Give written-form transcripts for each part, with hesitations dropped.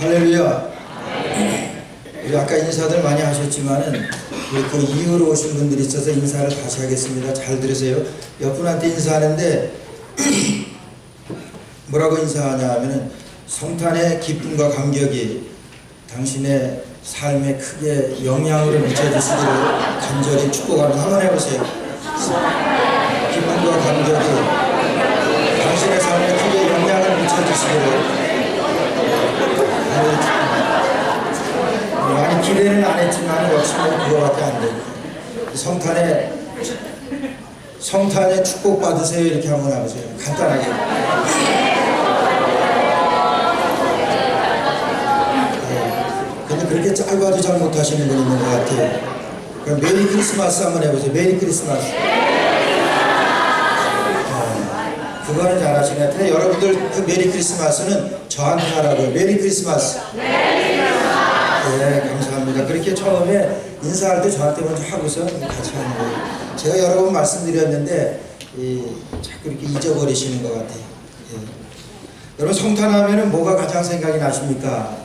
할렐루야. 우리 아까 인사들 많이 하셨지만은 그 이후로 오신 분들이 있어서 인사를 다시 하겠습니다. 잘 들으세요. 옆분한테 인사하는데 뭐라고 인사하냐 하면은 성탄의 기쁨과 감격이 당신의 삶에 크게 영향을 미쳐주시기를 간절히 축복합니다. 한번 해보세요. 기쁨과 감격이 당신의 삶에 크게 영향을 미쳐주시기를 많이 기대는 안 했지만 역시 그거밖에 안 됩니다. 성탄에 축복 받으세요 이렇게 한번 해보세요. 간단하게. 근데 그렇게 짧아도 잘 못하시는 분 있는 것 같아요. 그럼 메리 크리스마스 한번 해보세요. 메리 크리스마스. 그거는 잘하시는 것 같아요. 여러분들 그 메리 크리스마스는 저한테 하라고요. 메리 크리스마스. 네, 감사합니다. 그렇게 처음에 인사할 때 저한테 먼저 하고서 같이 하는 거예요. 제가 여러 번 말씀드렸는데 자꾸 이렇게 잊어버리시는 것 같아요. 예. 여러분 성탄하면은 뭐가 가장 생각이 나십니까?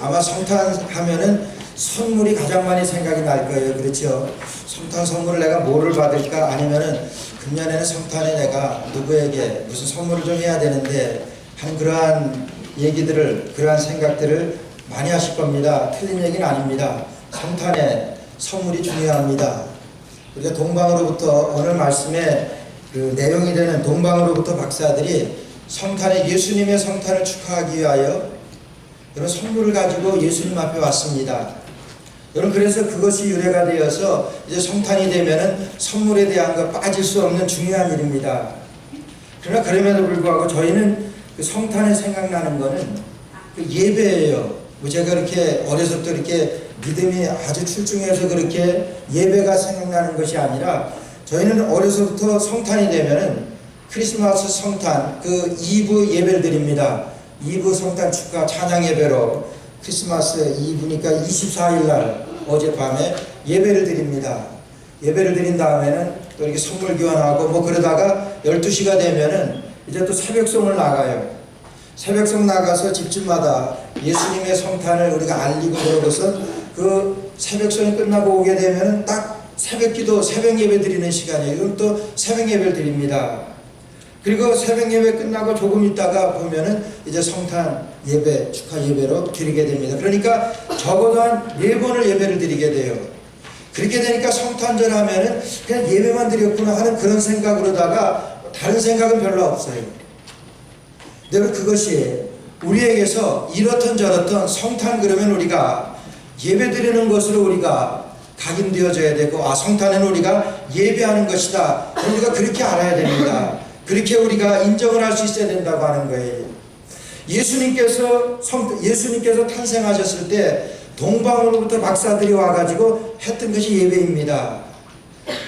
아마 성탄하면은 선물이 가장 많이 생각이 날 거예요. 그렇죠? 성탄 선물을 내가 뭐를 받을까? 아니면은 금년에는 성탄에 내가 누구에게 무슨 선물을 좀 해야 되는데 하는 그러한 얘기들을, 그러한 생각들을 많이 하실 겁니다. 틀린 얘기는 아닙니다. 성탄에 선물이 중요합니다. 우리가 동방으로부터 오늘 말씀의 그 내용이 되는 동방으로부터 박사들이 성탄에 예수님의 성탄을 축하하기 위하여 여러분 선물을 가지고 예수님 앞에 왔습니다. 여러분 그래서 그것이 유래가 되어서 이제 성탄이 되면은 선물에 대한 거 빠질 수 없는 중요한 일입니다. 그러나 그럼에도 불구하고 저희는 그 성탄에 생각나는 거는 그 예배예요. 제가 이렇게 어려서부터 이렇게 믿음이 아주 출중해서 그렇게 예배가 생각나는 것이 아니라 저희는 어려서부터 성탄이 되면은 크리스마스 성탄 그 2부 예배를 드립니다. 2부 성탄 축하 찬양 예배로 크리스마스 2부니까 24일 날 어젯밤에 예배를 드립니다. 예배를 드린 다음에는 또 이렇게 선물 교환하고 뭐 그러다가 12시가 되면은 이제 또 새벽송을 나가요. 새벽송 나가서 집집마다 예수님의 성탄을 우리가 알리고 그러고서 그 새벽송이 끝나고 오게 되면 딱 새벽기도 새벽 예배 드리는 시간이에요. 그럼 또 새벽 예배를 드립니다. 그리고 새벽 예배 끝나고 조금 있다가 보면은 이제 성탄 예배 축하 예배로 드리게 됩니다. 그러니까 적어도 한 4번을 예배를 드리게 돼요. 그렇게 되니까 성탄절 하면은 그냥 예배만 드렸구나 하는 그런 생각으로다가 다른 생각은 별로 없어요. 여러분 그것이 우리에게서 이렇든 저렇든 성탄 그러면 우리가 예배 드리는 것으로 우리가 각인되어져야 되고 성탄에는 우리가 예배하는 것이다. 우리가 그렇게 알아야 됩니다. 그렇게 우리가 인정을 할 수 있어야 된다고 하는 거예요. 예수님께서 탄생하셨을 때 동방으로부터 박사들이 와가지고 했던 것이 예배입니다.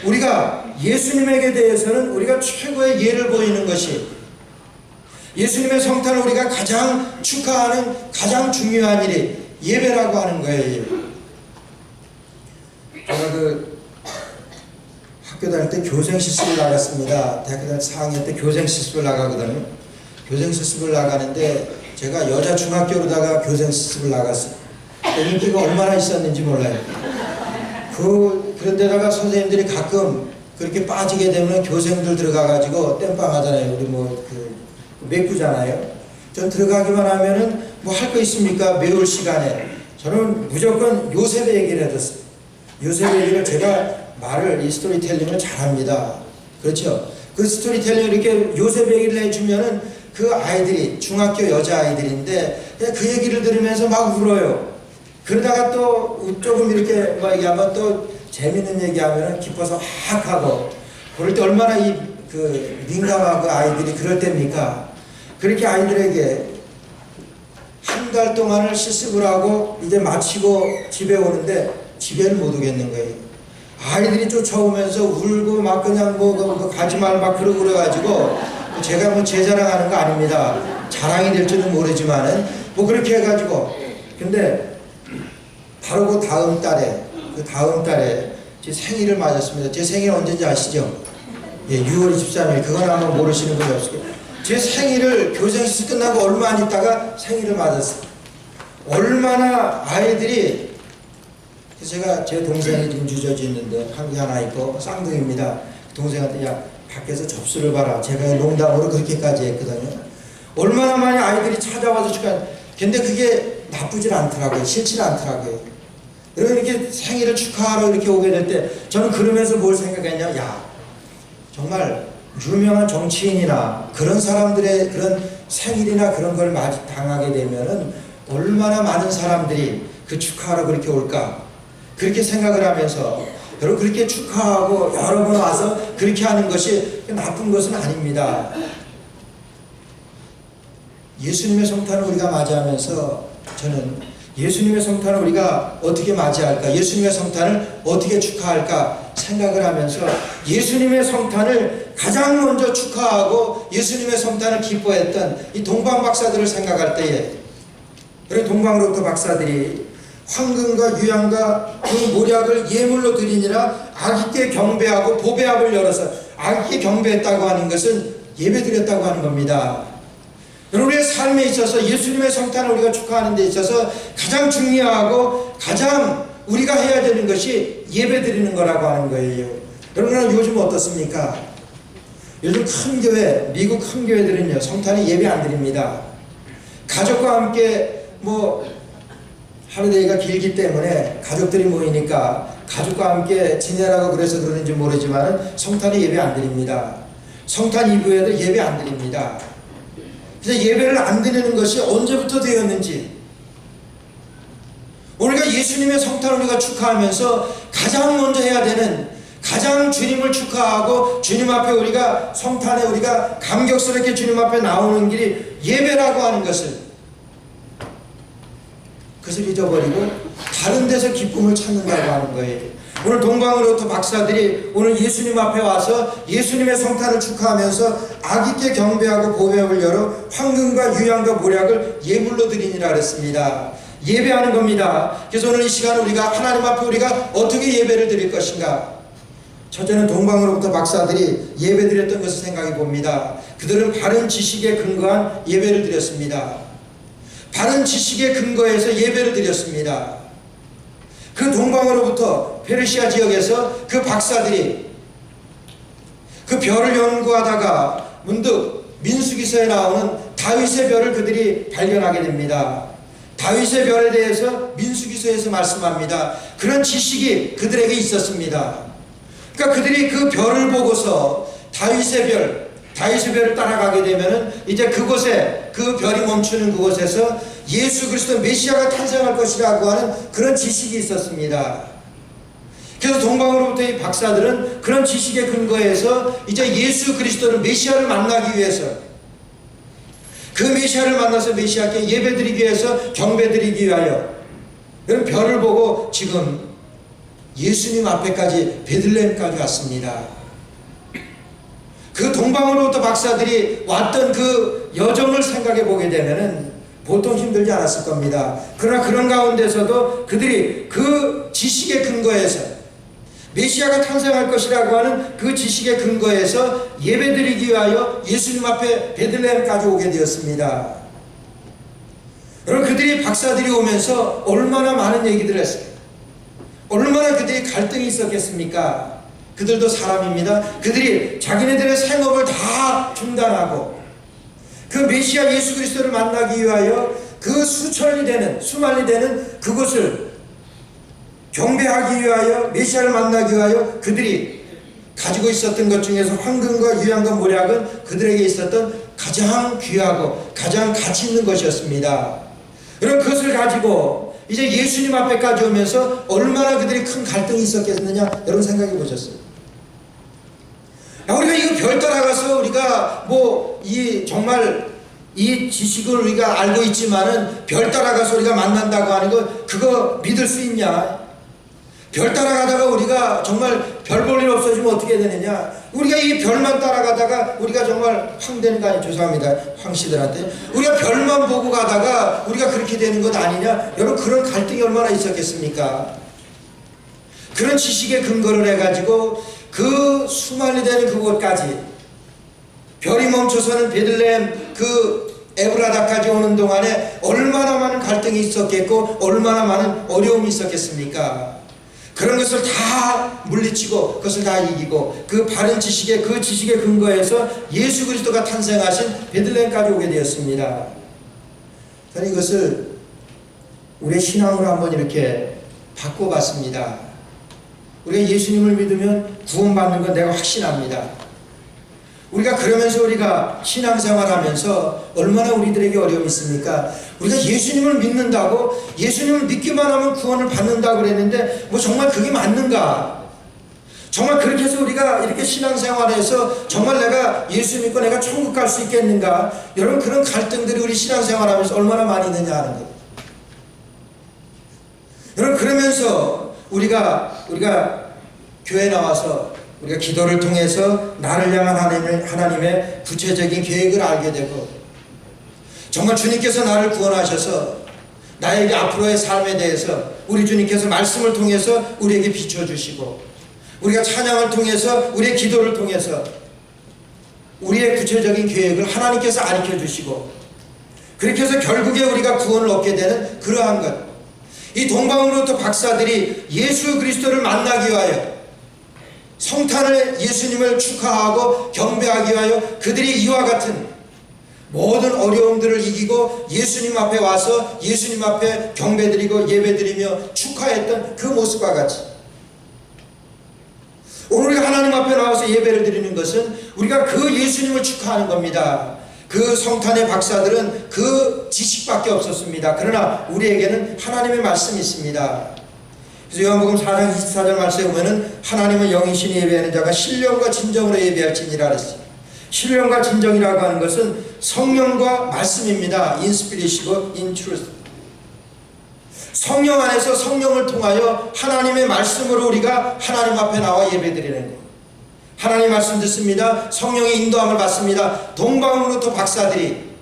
우리가 예수님에게 대해서는 우리가 최고의 예를 보이는 것이 예수님의 성탄을 우리가 가장 축하하는 가장 중요한 일이 예배라고 하는 거예요. 제가 그 학교 다닐 때 교생 실습을 나갔습니다. 대학교 다닐 때 4학년 때 교생 실습을 나가거든요. 교생 실습을 나가는데 제가 여자 중학교로다가 교생 실습을 나갔어요. 인기가 얼마나 있었는지 몰라요. 그런데다가 선생님들이 가끔 그렇게 빠지게 되면 교생들 들어가가지고 땜빵 하잖아요. 우리 메꾸잖아요. 전 들어가기만 하면은 뭐 할 거 있습니까? 매울 시간에. 저는 무조건 요셉의 얘기를 해줬어요. 요셉의 얘기를 제가 이 스토리텔링을 잘합니다. 그렇죠? 그 스토리텔링을 이렇게 요셉 얘기를 해주면은 그 아이들이 중학교 여자아이들인데 그냥 그 얘기를 들으면서 막 울어요. 그러다가 또 조금 이렇게 뭐 얘기하면 또 재밌는 얘기하면은 기뻐서 확 하고 그럴 때 얼마나 민감하고 아이들이 그럴 때입니까? 그렇게 아이들에게 한 달 동안을 실습을 하고 이제 마치고 집에 오는데 집에는 못 오겠는 거예요. 아이들이 쫓아오면서 울고 막 그냥 가지 말 막 그러고 그래가지고 제가 제 자랑하는 거 아닙니다. 자랑이 될지는 모르지만은 그렇게 해가지고 근데 바로 그 다음 달에 제 생일을 맞았습니다. 제 생일 언제인지 아시죠? 예, 6월 23일. 그건 아마 모르시는 분이 없을 거예요. 제 생일을 교생실습 끝나고 얼마 안 있다가 생일을 맞았어요. 얼마나 아이들이, 제가 제 동생이 지금 주저져 있는데 한국에 하나 있고 쌍둥이입니다. 동생한테 야 밖에서 접수를 봐라. 제가 농담으로 그렇게까지 했거든요. 얼마나 많이 아이들이 찾아와서 축하. 근데 그게 나쁘질 않더라고요. 싫지 않더라고요. 여러분 이렇게 생일을 축하하러 이렇게 오게 될 때 저는 그러면서 뭘 생각했냐. 야 정말 유명한 정치인이나 그런 사람들의 그런 생일이나 그런 걸 당하게 되면은 얼마나 많은 사람들이 그 축하하러 그렇게 올까. 그렇게 생각을 하면서 여러분 그렇게 축하하고 여러 번 와서 그렇게 하는 것이 나쁜 것은 아닙니다. 예수님의 성탄을 우리가 맞이하면서 저는 예수님의 성탄을 우리가 어떻게 맞이할까, 예수님의 성탄을 어떻게 축하할까 생각을 하면서 예수님의 성탄을 가장 먼저 축하하고 예수님의 성탄을 기뻐했던 이 동방 박사들을 생각할 때에, 그리고 동방로부터 박사들이 황금과 유향과 그 모략을 예물로 드리니라 아기께 경배하고 보배합을 열어서, 아기께 경배했다고 하는 것은 예배드렸다고 하는 겁니다. 우리의 삶에 있어서 예수님의 성탄을 우리가 축하하는 데 있어서 가장 중요하고 가장 우리가 해야 되는 것이 예배드리는 거라고 하는 거예요. 여러분은 요즘 어떻습니까? 요즘 큰 교회, 미국 큰 교회들은요 성탄에 예배 안 드립니다. 가족과 함께 하루데이가 길기 때문에 가족들이 모이니까 가족과 함께 지내라고 그래서 그러는지 모르지만 성탄에 예배 안 드립니다. 성탄 이브에도 예배 안 드립니다. 그래서 예배를 안 드리는 것이 언제부터 되었는지, 우리가 예수님의 성탄을 우리가 축하하면서 가장 먼저 해야 되는, 가장 주님을 축하하고 주님 앞에 우리가 성탄에 우리가 감격스럽게 주님 앞에 나오는 길이 예배라고 하는 것을, 그것을 잊어버리고 다른 데서 기쁨을 찾는다고 하는 거예요. 오늘 동방으로부터 박사들이 오늘 예수님 앞에 와서 예수님의 성탄을 축하하면서 아기께 경배하고 보배합을 열어 황금과 유향과 모략을 예물로 드리니라 그랬습니다. 예배하는 겁니다. 그래서 오늘 이 시간 우리가 하나님 앞에 우리가 어떻게 예배를 드릴 것인가. 첫째는 동방으로부터 박사들이 예배 드렸던 것을 생각해 봅니다. 그들은 바른 지식에 근거한 예배를 드렸습니다. 바른 지식에 근거해서 예배를 드렸습니다. 그 동방으로부터 페르시아 지역에서 그 박사들이 그 별을 연구하다가 문득 민수기서에 나오는 다윗의 별을 그들이 발견하게 됩니다. 다윗의 별에 대해서 민수기서에서 말씀합니다. 그런 지식이 그들에게 있었습니다. 그러니까 그들이 그 별을 보고서 다윗의 별을 따라가게 되면은 이제 그곳에, 그 별이 멈추는 그곳에서 예수 그리스도 메시아가 탄생할 것이라고 하는 그런 지식이 있었습니다. 그래서 동방으로부터 이 박사들은 그런 지식에 근거해서 이제 예수 그리스도를, 메시아를 만나기 위해서, 그 메시아를 만나서 메시아께 예배드리기 위해서, 경배드리기 위하여 그런 별을 보고 지금 예수님 앞에까지, 베들레헴까지 왔습니다. 그 동방으로부터 박사들이 왔던 그 여정을 생각해 보게 되면은 보통 힘들지 않았을 겁니다. 그러나 그런 가운데서도 그들이 그 지식에 근거해서, 메시아가 탄생할 것이라고 하는 그 지식에 근거해서 예배드리기 위하여 예수님 앞에 베들레헴까지 오게 되었습니다. 여러분 그들이, 박사들이 오면서 얼마나 많은 얘기들을 했어요. 얼마나 그들이 갈등이 있었겠습니까? 그들도 사람입니다. 그들이 자기네들의 생업을 다 중단하고 그 메시아 예수 그리스도를 만나기 위하여 그 수천리 되는, 수만리 되는 그곳을 경배하기 위하여, 메시아를 만나기 위하여 그들이 가지고 있었던 것 중에서 황금과 유향과 모략은 그들에게 있었던 가장 귀하고 가장 가치 있는 것이었습니다. 여러분 그것을 가지고 이제 예수님 앞에까지 오면서 얼마나 그들이 큰 갈등이 있었겠느냐, 여러분 생각해 보셨어요? 우리가 이거 별 따라가서 우리가 정말 이 지식을 우리가 알고 있지만은 별 따라가서 우리가 만난다고 하는 거, 그거 믿을 수 있냐? 별 따라가다가 우리가 정말 별 볼 일 없어지면 어떻게 되느냐? 우리가 이 별만 따라가다가 우리가 정말 황 되는 거 아니에요? 죄송합니다, 황씨들한테. 우리가 별만 보고 가다가 우리가 그렇게 되는 것 아니냐? 여러분 그런 갈등이 얼마나 있었겠습니까? 그런 지식에 근거를 해가지고 그 수만리 되는 그곳까지, 별이 멈춰서는 베들레헴 그 에브라다까지 오는 동안에 얼마나 많은 갈등이 있었겠고 얼마나 많은 어려움이 있었겠습니까? 그런 것을 다 물리치고 그것을 다 이기고 그 바른 지식에 그 지식에 근거해서 예수 그리스도가 탄생하신 베들레헴까지 오게 되었습니다. 저는 이것을 우리의 신앙으로 한번 이렇게 바꿔봤습니다. 우리가 예수님을 믿으면 구원받는 건 내가 확신합니다. 우리가 그러면서 우리가 신앙생활하면서 얼마나 우리들에게 어려움이 있습니까? 우리가 예수님을 믿는다고 예수님을 믿기만 하면 구원을 받는다고 그랬는데 뭐 정말 그게 맞는가? 정말 그렇게 해서 우리가 이렇게 신앙생활에서 정말 내가 예수 믿고 내가 천국 갈 수 있겠는가? 여러분 그런 갈등들이 우리 신앙생활하면서 얼마나 많이 있느냐 하는 거예요. 여러분 그러면서 우리가 교회 나와서 우리가 기도를 통해서 나를 향한 하나님의 구체적인 계획을 알게 되고 정말 주님께서 나를 구원하셔서 나에게 앞으로의 삶에 대해서 우리 주님께서 말씀을 통해서 우리에게 비춰주시고 우리가 찬양을 통해서 우리의 기도를 통해서 우리의 구체적인 계획을 하나님께서 가르쳐주시고 그렇게 해서 결국에 우리가 구원을 얻게 되는 그러한 것. 이 동방으로부터 박사들이 예수 그리스도를 만나기 위하여 성탄을 예수님을 축하하고 경배하기 위하여 그들이 이와 같은 모든 어려움들을 이기고 예수님 앞에 와서 예수님 앞에 경배드리고 예배드리며 축하했던 그 모습과 같이 오늘 우리가 하나님 앞에 나와서 예배를 드리는 것은 우리가 그 예수님을 축하하는 겁니다. 그 성탄의 박사들은 그 지식밖에 없었습니다. 그러나 우리에게는 하나님의 말씀이 있습니다. 그래서 요한복음 4장 24절 말씀에 보면은 하나님은 영이시니 예배하는 자가 신령과 진정으로 예배할지니라 그랬어요. 신령과 진정이라고 하는 것은 성령과 말씀입니다. In spirit이고 in truth. 성령 안에서 성령을 통하여 하나님의 말씀으로 우리가 하나님 앞에 나와 예배드리는 거예요. 하나님 말씀 듣습니다. 성령의 인도함을 받습니다. 동방으로부터 박사들이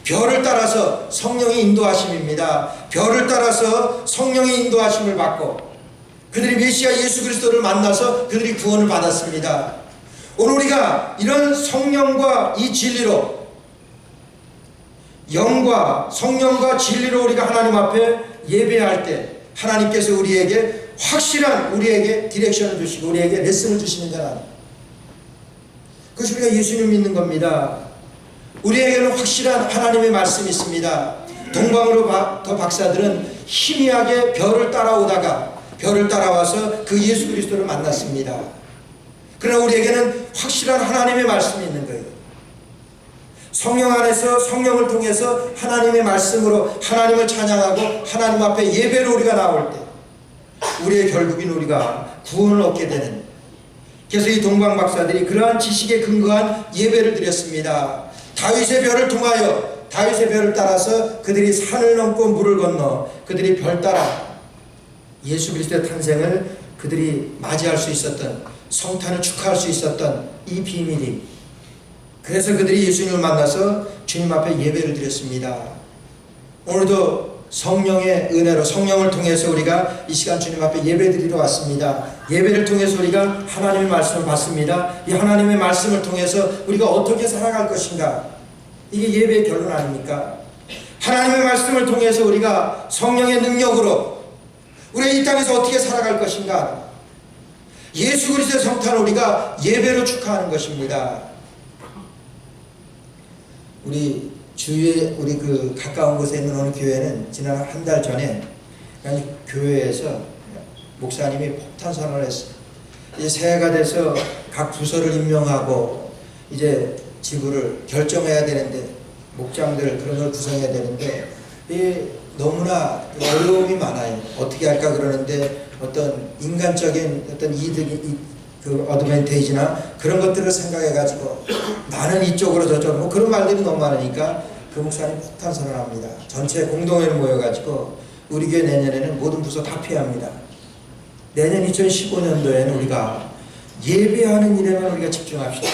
별을 따라서 성령의 인도하심입니다. 별을 따라서 성령의 인도하심을 받고 그들이 메시아 예수 그리스도를 만나서 그들이 구원을 받았습니다. 오늘 우리가 이런 성령과 이 진리로 영과 성령과 진리로 우리가 하나님 앞에 예배할 때 하나님께서 우리에게 확실한 우리에게 디렉션을 주시고 우리에게 레슨을 주시는 줄 아는 그것이 우리가 예수님 믿는 겁니다. 우리에게는 확실한 하나님의 말씀이 있습니다. 동방으로부터 박사들은 희미하게 별을 따라오다가 별을 따라와서 그 예수 그리스도를 만났습니다. 그러나 우리에게는 확실한 하나님의 말씀이 있는 거예요. 성령 안에서 성령을 통해서 하나님의 말씀으로 하나님을 찬양하고 하나님 앞에 예배로 우리가 나올 때 우리의 결국인 우리가 구원을 얻게 되는 그래서 이 동방 박사들이 그러한 지식에 근거한 예배를 드렸습니다. 다윗의 별을 통하여 다윗의 별을 따라서 그들이 산을 넘고 물을 건너 그들이 별 따라 예수 그리스도의 탄생을 그들이 맞이할 수 있었던 성탄을 축하할 수 있었던 이 비밀이 그래서 그들이 예수님을 만나서 주님 앞에 예배를 드렸습니다. 오늘도 성령의 은혜로 성령을 통해서 우리가 이 시간 주님 앞에 예배드리러 왔습니다. 예배를 통해서 우리가 하나님의 말씀을 받습니다. 이 하나님의 말씀을 통해서 우리가 어떻게 살아갈 것인가 이게 예배의 결론 아닙니까? 하나님의 말씀을 통해서 우리가 성령의 능력으로 우리가 이 땅에서 어떻게 살아갈 것인가 예수 그리스도의 성탄을 우리가 예배로 축하하는 것입니다. 우리 주위에 우리 그 가까운 곳에 있는 어느 교회는 지난 한 달 전에 교회에서 목사님이 폭탄 선언을 했어요. 이제 새해가 돼서 각 부서를 임명하고 이제 지부를 결정해야 되는데 목장들 그런 걸 구성해야 되는데 너무나 어려움이 많아요. 어떻게 할까 그러는데 어떤 인간적인 어떤 이득이 그 어드밴테이지나 그런 것들을 생각해 가지고 나는 이쪽으로 저쪽으로 뭐 그런 말들이 너무 많으니까 그 목사님 폭탄 선언합니다. 전체 공동회를 모여 가지고 우리 교회 내년에는 모든 부서 다 폐합니다. 내년 2015년도에는 우리가 예배하는 일에만 우리가 집중합시다.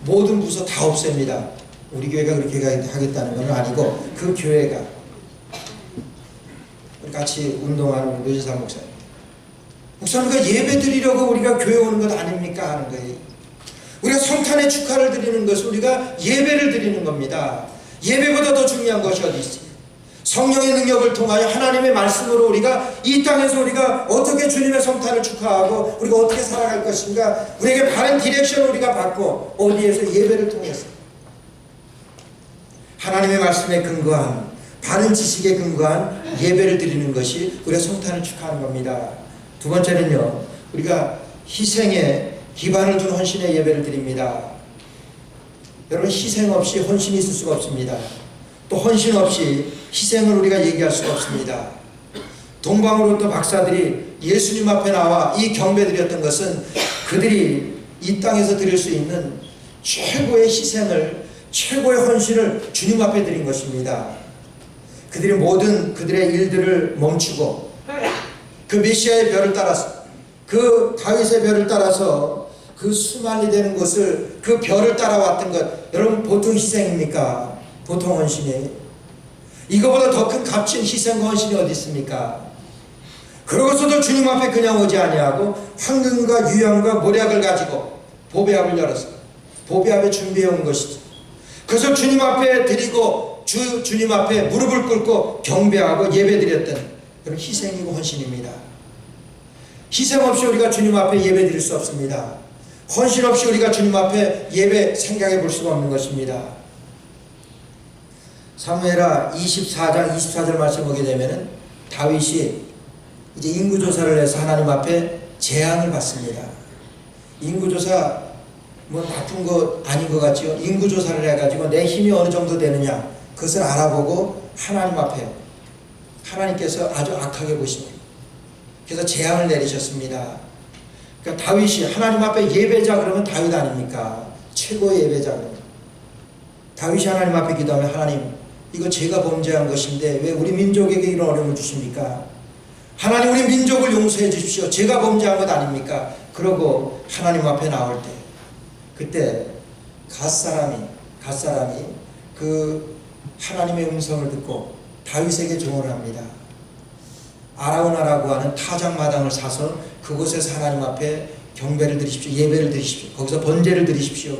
모든 부서 다 없앱니다. 우리 교회가 그렇게 하겠다는 건 아니고 그 교회가 같이 운동하는 노진상 목사님. 목사님과 예배 드리려고 우리가 교회 오는 것 아닙니까? 하는 거예요. 우리가 성탄의 축하를 드리는 것은 우리가 예배를 드리는 겁니다. 예배보다 더 중요한 것이 어디 있어요? 성령의 능력을 통하여 하나님의 말씀으로 우리가 이 땅에서 우리가 어떻게 주님의 성탄을 축하하고 우리가 어떻게 살아갈 것인가, 우리에게 바른 디렉션을 우리가 받고 어디에서 예배를 통해서 하나님의 말씀에 근거한 바른 지식에 근거한 예배를 드리는 것이 우리가 성탄을 축하하는 겁니다. 두 번째는요, 우리가 희생에 기반을 둔 헌신의 예배를 드립니다. 여러분, 희생 없이 헌신이 있을 수가 없습니다. 또 헌신 없이 희생을 우리가 얘기할 수가 없습니다. 동방으로부터 박사들이 예수님 앞에 나와 이 경배 드렸던 것은 그들이 이 땅에서 드릴 수 있는 최고의 희생을, 최고의 헌신을 주님 앞에 드린 것입니다. 그들이 모든 그들의 일들을 멈추고 그 메시아의 별을 따라서, 그 다윗의 별을 따라서 그 수만이 되는 것을, 그 별을 따라왔던 것, 여러분 보통 희생입니까? 보통 헌신이에요? 이거보다 더 큰 값진 희생과 헌신이 어디 있습니까? 그러고서도 주님 앞에 그냥 오지 아니하고 황금과 유향과 모략을 가지고 보배합을 열어서 보배합에 준비해 온 것이죠. 그래서 주님 앞에 드리고 주님 앞에 무릎을 꿇고 경배하고 예배드렸던 그런 희생이고 헌신입니다. 희생 없이 우리가 주님 앞에 예배 드릴 수 없습니다. 헌신 없이 우리가 주님 앞에 예배 생각해 볼 수가 없는 것입니다. 사무엘하 24장 24절 말씀 보게 되면은 다윗이 이제 인구조사를 해서 하나님 앞에 재앙을 받습니다. 인구조사 뭐 나쁜 거 아닌 것 같죠? 인구조사를 해가지고 내 힘이 어느 정도 되느냐, 그것을 알아보고 하나님 앞에 하나님께서 아주 악하게 보십니다. 그래서 재앙을 내리셨습니다. 그러니까 다윗이 하나님 앞에 예배자 그러면 다윗 아닙니까? 최고의 예배자 그러면. 다윗이 하나님 앞에 기도하면, 하나님 이거 제가 범죄한 것인데 왜 우리 민족에게 이런 어려움을 주십니까? 하나님 우리 민족을 용서해 주십시오. 제가 범죄한 것 아닙니까? 그러고 하나님 앞에 나올 때, 그때 갓사람이 그 하나님의 음성을 듣고 다윗에게 조언을 합니다. 아라우나라고 하는 타작마당을 사서 그곳에서 하나님 앞에 경배를 드리십시오. 예배를 드리십시오. 거기서 번제를 드리십시오.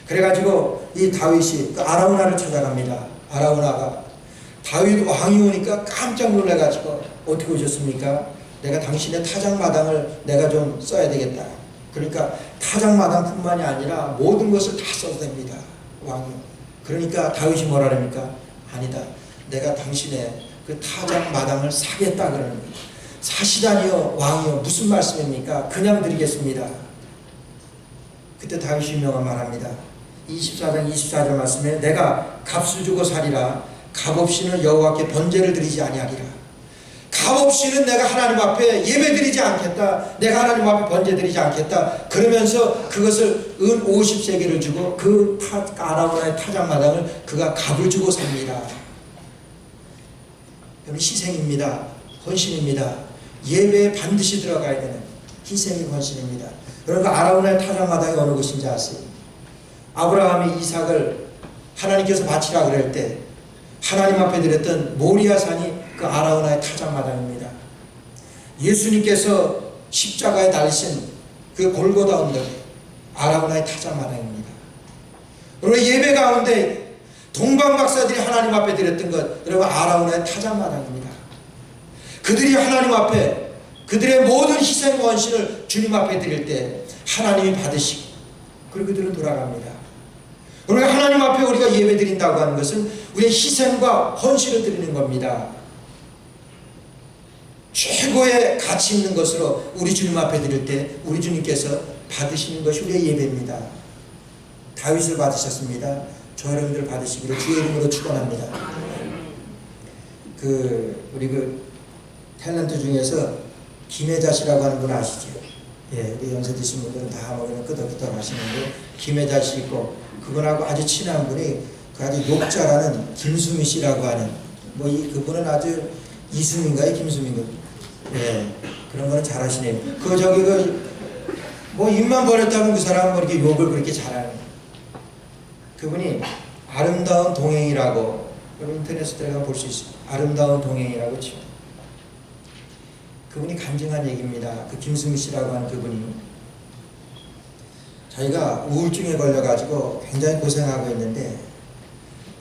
그래가지고 이 다윗이 그 아라우나를 찾아갑니다. 아라우나가 다윗 왕이 오니까 깜짝 놀라가지고, 어떻게 오셨습니까? 내가 당신의 타작마당을 내가 좀 써야 되겠다. 그러니까 타작마당뿐만이 아니라 모든 것을 다 써도 됩니다, 왕이. 그러니까 다윗이 뭐라 합니까? 아니다, 내가 당신의 그 타작마당을 사겠다 그러는 거예요. 사시다니요 왕이요, 무슨 말씀입니까? 그냥 드리겠습니다. 그때 다윗이 유명한 말합니다. 24장 24절 말씀에 내가 값을 주고 사리라. 값 없이는 여호와께 번제를 드리지 아니하리라. 값 없이는 내가 하나님 앞에 예배 드리지 않겠다. 내가 하나님 앞에 번제 드리지 않겠다. 그러면서 그것을 은 50세겔을 주고 그 아라우나의 타작마당을 그가 값을 주고 삽니다. 희생입니다. 헌신입니다. 예배에 반드시 들어가야 되는 희생이 헌신입니다. 여러분, 아라우나의 타작마당이 어느 곳인지 아세요? 아브라함이 이삭을 하나님께서 바치라 그럴 때 하나님 앞에 드렸던 모리아산이 그 아라우나의 타작마당입니다. 예수님께서 십자가에 달리신 그 골고다 언덕, 아라우나의 타작마당입니다. 여러분, 예배 가운데 동방 박사들이 하나님 앞에 드렸던 것, 여러분, 아라우나의 타작마당입니다. 그들이 하나님 앞에 그들의 모든 희생과 헌신을 주님 앞에 드릴 때 하나님이 받으시고, 그리고 그들은 돌아갑니다. 우리가 하나님 앞에 우리가 예배 드린다고 하는 것은 우리의 희생과 헌신을 드리는 겁니다. 최고의 가치 있는 것으로 우리 주님 앞에 드릴 때 우리 주님께서 받으시는 것이 우리의 예배입니다. 다윗을 받으셨습니다. 저 여러분들 받으시기를 주의 이름으로 축원합니다. 우리 탤런트 중에서 김혜자씨라고 하는 분 아시죠? 예, 우리 연세 드신 분들은 다 먹으면 끄덕끄덕 하시는데, 김혜자 씨 있고, 그분하고 아주 친한 분이 그 아주 욕자라는 김수미 씨라고 하는, 그분은 아주 이수민가요? 김수민가? 예, 그런 거는 잘하시네요. 입만 벌렸다면 그 사람은 이렇게 욕을 그렇게 잘하는. 그분이 아름다운 동행이라고, 인터넷에 들어가면 볼 수 있어요. 아름다운 동행이라고 치고. 그분이 간증한 얘기입니다. 그 김수미 씨라고 하는 그분이 자기가 우울증에 걸려가지고 굉장히 고생하고 있는데,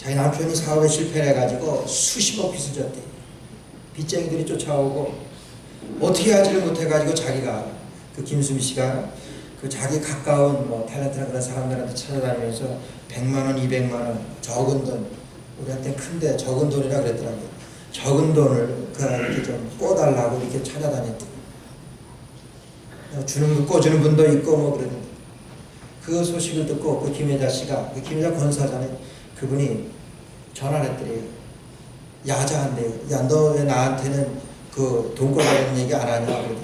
자기 남편이 사업에 실패를 해가지고 수십억 빚을 졌대. 빚쟁이들이 쫓아오고 어떻게 하지를 못해가지고 자기가 그 김수미 씨가 그 자기 가까운 뭐 탤런트나 그런 사람들한테 찾아다니면서 100만 원, 200만 원 적은 돈, 우리한테 큰데 적은 돈이라 그랬더라고요. 적은 돈을 그한테 좀 꿔달라고 이렇게 찾아다녔대. 주는 분 꿔주는 분도 있고 뭐 그러는데 그 소식을 듣고 그 김혜자 씨가, 그 김혜자 권사잖아요. 그분이 전화를 했더래요. 야자한대요. 야, 너 왜 나한테는 그 돈 꿔달라는 얘기 안 하냐 그러더니.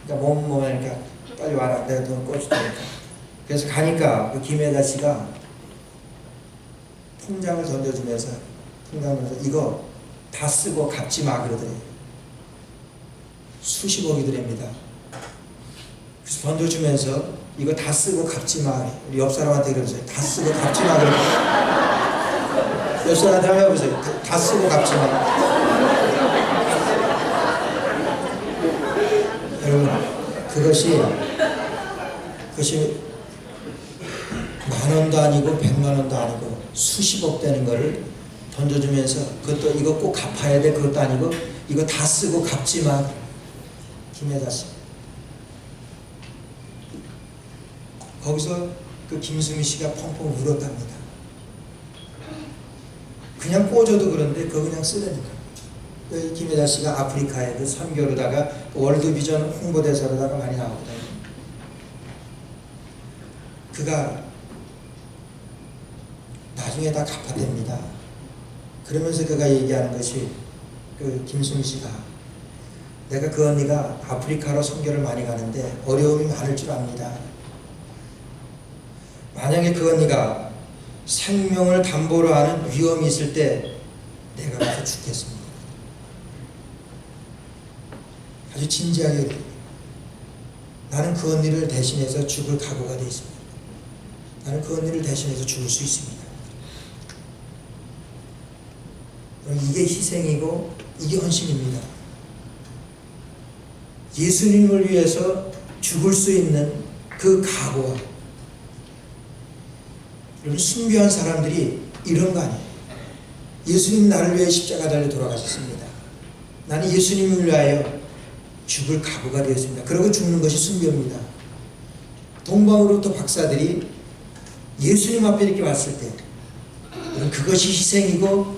그러니까 몸이니까 빨리 와라. 내가 돈 꿔주니까. 그래서 가니까 그 김혜자 씨가 통장을 던져주면서 이거 다 쓰고 갚지 마 그러더래요. 수십억이더랍니다. 그래서 던져주면서 이거 다 쓰고 갚지 마. 우리 옆 사람한테 그러세요. 다 쓰고 갚지 마 그러세요. 옆 사람한테 한번 해보세요. 다 쓰고 갚지 마. 여러분, 그것이 만 원도 아니고 100만 원도 아니고 수십억 되는 거를 던져주면서 그것도 이거 꼭 갚아야 돼 그것도 아니고 이거 다 쓰고 갚지 마. 김혜자 씨. 거기서 그 김수미 씨가 펑펑 울었답니다. 그냥 꽂아도 그런데 그거 그냥 쓰라니까. 그 김혜자 씨가 아프리카에 그 선교로다가 그 월드비전 홍보대사로다가 많이 나오거든요. 그가 나중에 다 갚아댑니다. 그러면서 그가 얘기하는 것이 그 김수미 씨가 내가 그 언니가 아프리카로 선교를 많이 가는데 어려움이 많을 줄 압니다. 만약에 그 언니가 생명을 담보로 하는 위험이 있을 때 내가 가서 죽겠습니다. 아주 진지하게 그래요. 나는 그 언니를 대신해서 죽을 각오가 되어 있습니다. 나는 그 언니를 대신해서 죽을 수 있습니다. 이게 희생이고 이게 헌신입니다. 예수님을 위해서 죽을 수 있는 그 각오와 여러분 순교한 사람들이 이런 거 아니에요. 예수님 나를 위해 십자가 달려 돌아가셨습니다. 나는 예수님을 위하여 죽을 각오가 되었습니다. 그러고 죽는 것이 순교입니다. 동방으로부터 박사들이 예수님 앞에 이렇게 왔을 때 그것이 희생이고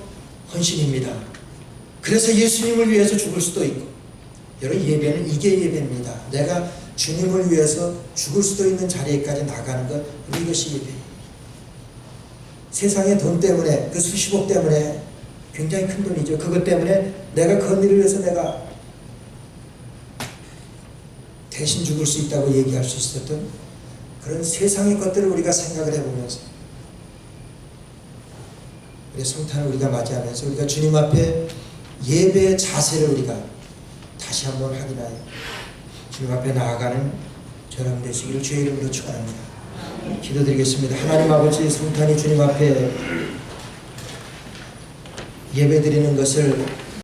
헌신입니다. 그래서 예수님을 위해서 죽을 수도 있고 여러분 예배는 이게 예배입니다. 내가 주님을 위해서 죽을 수도 있는 자리에까지 나가는 것 이것이 예배예요. 세상의 돈 때문에 그 수십억 때문에 굉장히 큰 돈이죠. 그것 때문에 내가 그 언니를 위해서 내가 대신 죽을 수 있다고 얘기할 수 있었던 그런 세상의 것들을 우리가 생각을 해보면서 우리 성탄을 우리가 맞이하면서 우리가 주님 앞에 예배의 자세를 우리가 다시 한번 확인하여 주님 앞에 나아가는 저랑 되시기를 주의 이름으로 축원합니다. 기도드리겠습니다. 하나님 아버지, 성탄이 주님 앞에 예배드리는 것을